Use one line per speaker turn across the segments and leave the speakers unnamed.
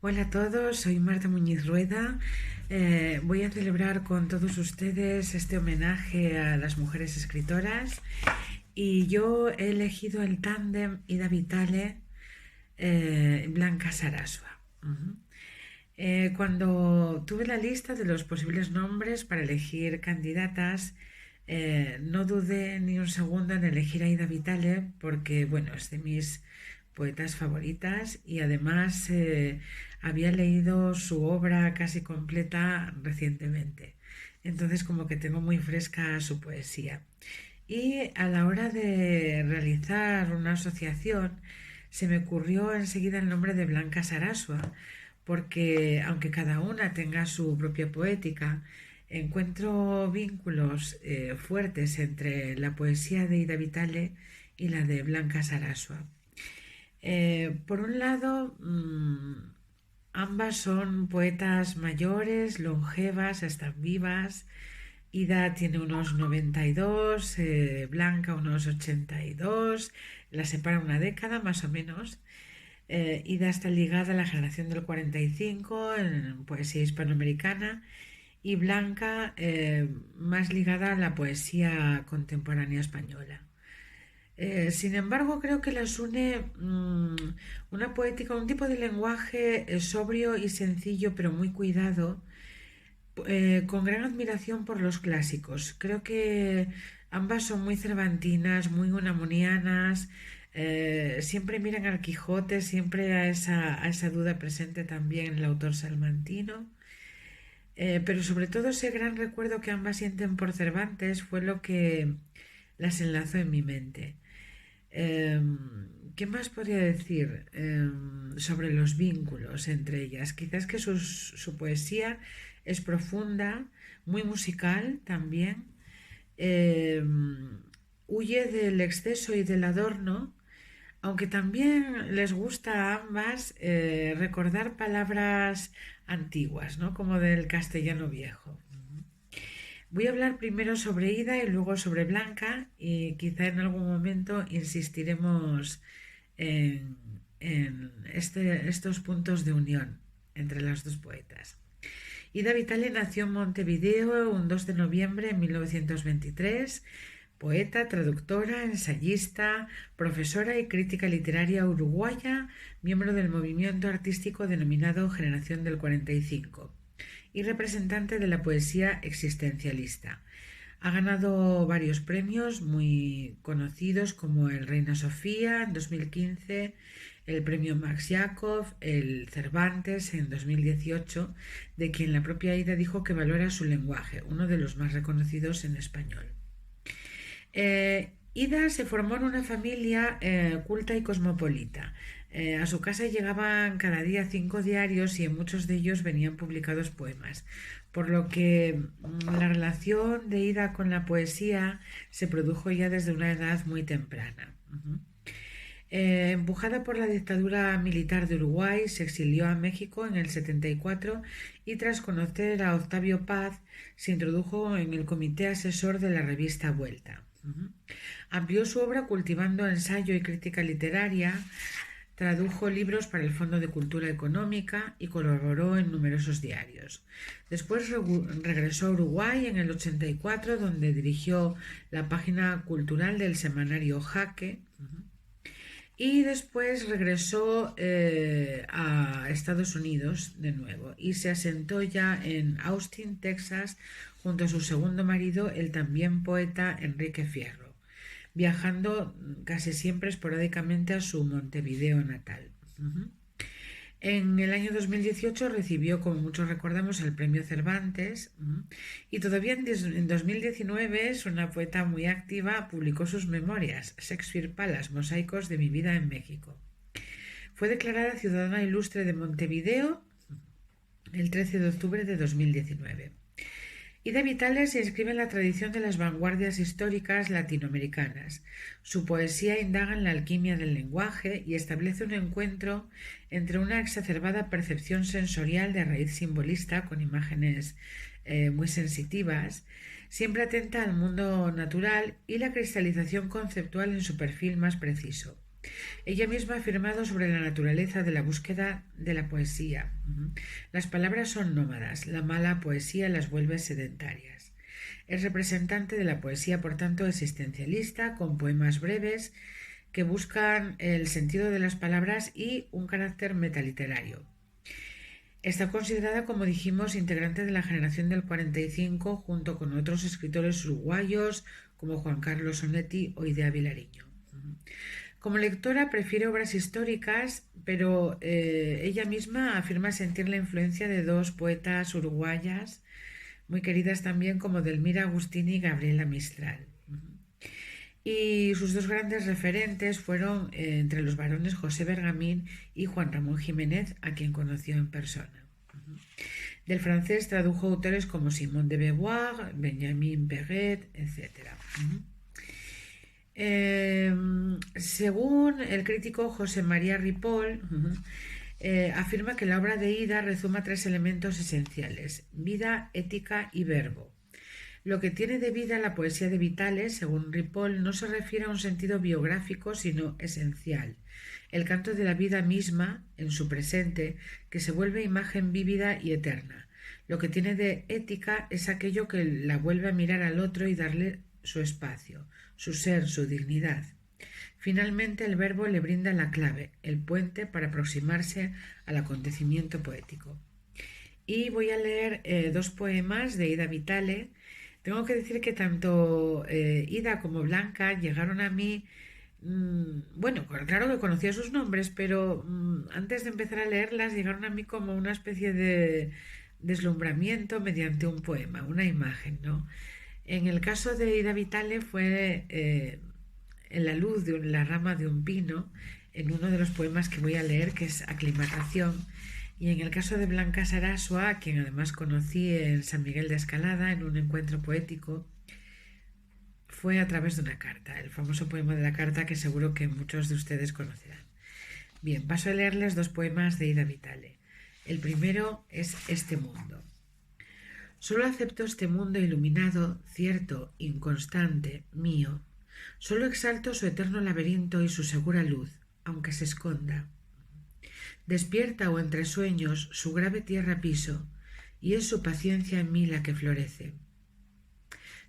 Hola a todos, soy Marta Muñiz Rueda. Voy a celebrar con todos ustedes este homenaje a las mujeres escritoras y yo he elegido el tándem Ida Vitale Blanca Sarasua. Ujú. Cuando tuve la lista de los posibles nombres para elegir candidatas, no dudé ni un segundo en elegir a Ida Vitale porque, bueno, es de mis poetas favoritas y además había leído su obra casi completa recientemente. Entonces como que tengo muy fresca su poesía. Y a la hora de realizar una asociación, se me ocurrió enseguida el nombre de Blanca Sarasua, porque aunque cada una tenga su propia poética, encuentro vínculos fuertes entre la poesía de Ida Vitale y la de Blanca Sarasua. Por un lado, ambas son poetas mayores, longevas, están vivas. Ida tiene unos 92, Blanca unos 82, la separa una década más o menos. Ida está ligada a la generación del 45 en poesía hispanoamericana y Blanca más ligada a la poesía contemporánea española. Sin embargo, creo que las une una poética, un tipo de lenguaje sobrio y sencillo, pero muy cuidado, con gran admiración por los clásicos. Creo que ambas son muy cervantinas, muy unamunianas, siempre miran al Quijote, siempre a esa duda presente también el autor salmantino. Pero sobre todo ese gran recuerdo que ambas sienten por Cervantes fue lo que las enlazó en mi mente. ¿Qué más podría decir sobre los vínculos entre ellas? Quizás que su poesía es profunda, muy musical también, eh, huye del exceso y del adorno, aunque también les gusta a ambas recordar palabras antiguas, ¿no? Como del castellano viejo. Voy a hablar primero sobre Ida y luego sobre Blanca y quizá en algún momento insistiremos en, estos puntos de unión entre las dos poetas. Ida Vitale nació en Montevideo un 2 de noviembre de 1923, poeta, traductora, ensayista, profesora y crítica literaria uruguaya, miembro del movimiento artístico denominado Generación del 45 y representante de la poesía existencialista. Ha ganado varios premios muy conocidos como el Reina Sofía en 2015, el premio Max Jacob, el Cervantes en 2018, de quien la propia Ida dijo que valora su lenguaje, uno de los más reconocidos en español. Ida se formó en una familia culta y cosmopolita. A su casa llegaban cada día 5 diarios y en muchos de ellos venían publicados poemas, por lo que la relación de Ida con la poesía se produjo ya desde una edad muy temprana. Empujada por la dictadura militar de Uruguay, se exilió a México en el 74 y tras conocer a Octavio Paz se introdujo en el comité asesor de la revista Vuelta. Amplió su obra cultivando ensayo y crítica literaria, tradujo libros para el Fondo de Cultura Económica y colaboró en numerosos diarios. Después regresó a Uruguay en el 84, donde dirigió la página cultural del semanario Jaque. Y después regresó a Estados Unidos de nuevo y se asentó ya en Austin, Texas, junto a su segundo marido, el también poeta Enrique Fierro, viajando casi siempre esporádicamente a su Montevideo natal. En el año 2018 recibió, como muchos recordamos, el premio Cervantes y todavía en 2019 es una poeta muy activa, publicó sus memorias, Shakespeare Palace, mosaicos de mi vida en México. Fue declarada ciudadana ilustre de Montevideo el 13 de octubre de 2019. Ida Vitale se inscribe en la tradición de las vanguardias históricas latinoamericanas. Su poesía indaga en la alquimia del lenguaje y establece un encuentro entre una exacerbada percepción sensorial de raíz simbolista con imágenes muy sensitivas, siempre atenta al mundo natural y la cristalización conceptual en su perfil más preciso. Ella misma ha afirmado sobre la naturaleza de la búsqueda de la poesía. Las palabras son nómadas, la mala poesía las vuelve sedentarias. Es representante de la poesía, por tanto, existencialista, con poemas breves que buscan el sentido de las palabras y un carácter metaliterario. Está considerada, como dijimos, integrante de la generación del 45 junto con otros escritores uruguayos como Juan Carlos Onetti o Idea Vilariño. Como lectora prefiere obras históricas, pero ella misma afirma sentir la influencia de dos poetas uruguayas muy queridas también como Delmira Agustini y Gabriela Mistral. Y sus dos grandes referentes fueron entre los varones José Bergamín y Juan Ramón Jiménez, a quien conoció en persona. Del francés tradujo autores como Simone de Beauvoir, Benjamin Perret, etc. Según el crítico José María Ripoll, afirma que la obra de Ida rezuma tres elementos esenciales: vida, ética y verbo. Lo que tiene de vida la poesía de Vitales, según Ripoll, no se refiere a un sentido biográfico, sino esencial. El canto de la vida misma, en su presente, que se vuelve imagen vívida y eterna. Lo que tiene de ética es aquello que la vuelve a mirar al otro y darle su espacio, su ser, su dignidad. Finalmente, el verbo le brinda la clave, el puente para aproximarse al acontecimiento poético. Y voy a leer dos poemas de Ida Vitale. Tengo que decir que tanto Ida como Blanca llegaron a mí, bueno, claro que conocía sus nombres, pero antes de empezar a leerlas llegaron a mí como una especie de deslumbramiento mediante un poema, una imagen, ¿no? En el caso de Ida Vitale fue en la luz de la rama de un pino, en uno de los poemas que voy a leer, que es Aclimatación. Y en el caso de Blanca Sarasua, a quien además conocí en San Miguel de Escalada, en un encuentro poético, fue a través de una carta, el famoso poema de la carta que seguro que muchos de ustedes conocerán. Bien, paso a leerles dos poemas de Ida Vitale. El primero es Este mundo. Solo acepto este mundo iluminado, cierto, inconstante, mío. Solo exalto su eterno laberinto y su segura luz, aunque se esconda. Despierta o entre sueños su grave tierra piso, y es su paciencia en mí la que florece.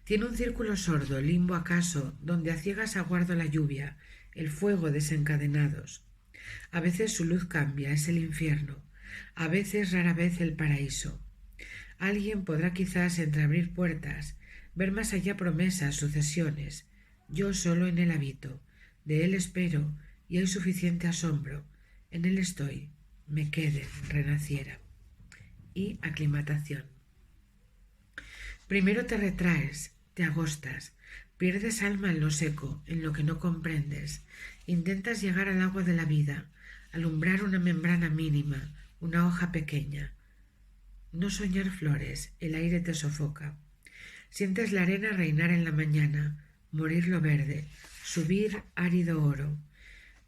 Tiene un círculo sordo, limbo acaso, donde a ciegas aguardo la lluvia, el fuego desencadenados. A veces su luz cambia, es el infierno, a veces rara vez el paraíso. Alguien podrá quizás entreabrir puertas, ver más allá promesas, sucesiones. Yo solo en él habito, de él espero, y hay suficiente asombro. En él estoy, me quede, renaciera. Y aclimatación. Primero te retraes, te agostas, pierdes alma en lo seco, en lo que no comprendes. Intentas llegar al agua de la vida, alumbrar una membrana mínima, una hoja pequeña. No soñar flores, el aire te sofoca. Sientes la arena reinar en la mañana, morir lo verde, subir árido oro.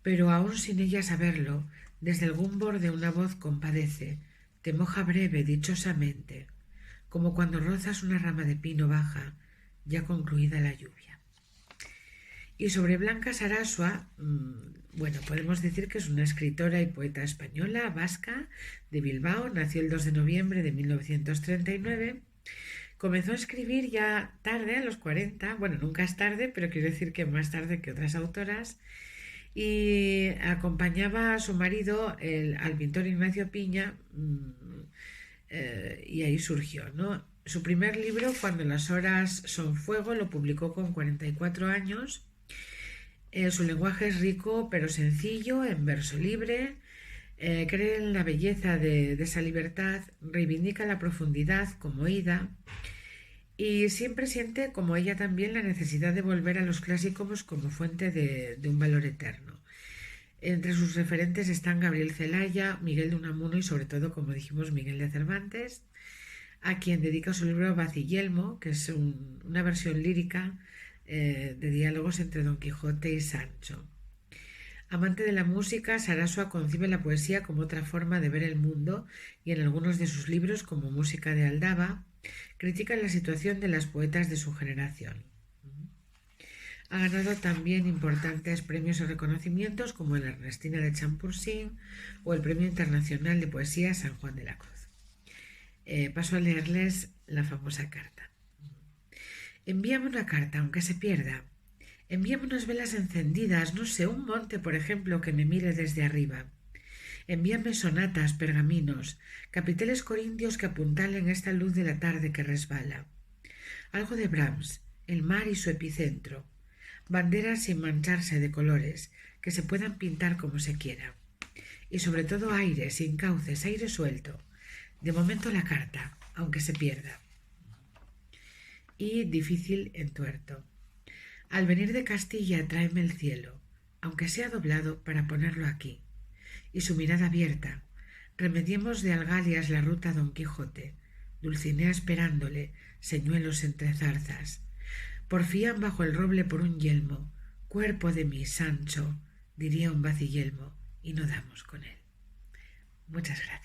Pero aún sin ella saberlo, desde algún borde una voz compadece, te moja breve, dichosamente, como cuando rozas una rama de pino baja, ya concluida la lluvia. Y sobre Blanca Sarasua, bueno, podemos decir que es una escritora y poeta española, vasca, de Bilbao, nació el 2 de noviembre de 1939. Comenzó a escribir ya tarde, a los 40, bueno, nunca es tarde, pero quiero decir que más tarde que otras autoras, y acompañaba a su marido, al pintor Ignacio Piña, y ahí surgió, ¿no? Su primer libro, Cuando las horas son fuego, lo publicó con 44 años. Su lenguaje es rico pero sencillo, en verso libre. Cree en la belleza de esa libertad, reivindica la profundidad como Ida y siempre siente, como ella también, la necesidad de volver a los clásicos como fuente de un valor eterno. Entre sus referentes están Gabriel Celaya, Miguel de Unamuno y sobre todo, como dijimos, Miguel de Cervantes, a quien dedica su libro Baciyelmo, que es una versión lírica de diálogos entre Don Quijote y Sancho. Amante de la música, Sarasua concibe la poesía como otra forma de ver el mundo y en algunos de sus libros, como Música de Aldaba, critica la situación de las poetas de su generación. Ha ganado también importantes premios y reconocimientos como el Ernestina de Champursin o el Premio Internacional de Poesía San Juan de la Cruz. Paso a leerles la famosa carta. Envíame una carta, aunque se pierda. Envíame unas velas encendidas, no sé, un monte, por ejemplo, que me mire desde arriba. Envíame sonatas, pergaminos, capiteles corintios que apuntalen esta luz de la tarde que resbala. Algo de Brahms, el mar y su epicentro. Banderas sin mancharse de colores, que se puedan pintar como se quiera. Y sobre todo aire, sin cauces, aire suelto. De momento la carta, aunque se pierda. Y difícil entuerto. Al venir de Castilla tráeme el cielo, aunque sea doblado para ponerlo aquí. Y su mirada abierta. Remediemos de Algalias la ruta a Don Quijote. Dulcinea esperándole, señuelos entre zarzas. Porfían bajo el roble por un yelmo. Cuerpo de mi Sancho, diría un baciyelmo, y no damos con él. Muchas gracias.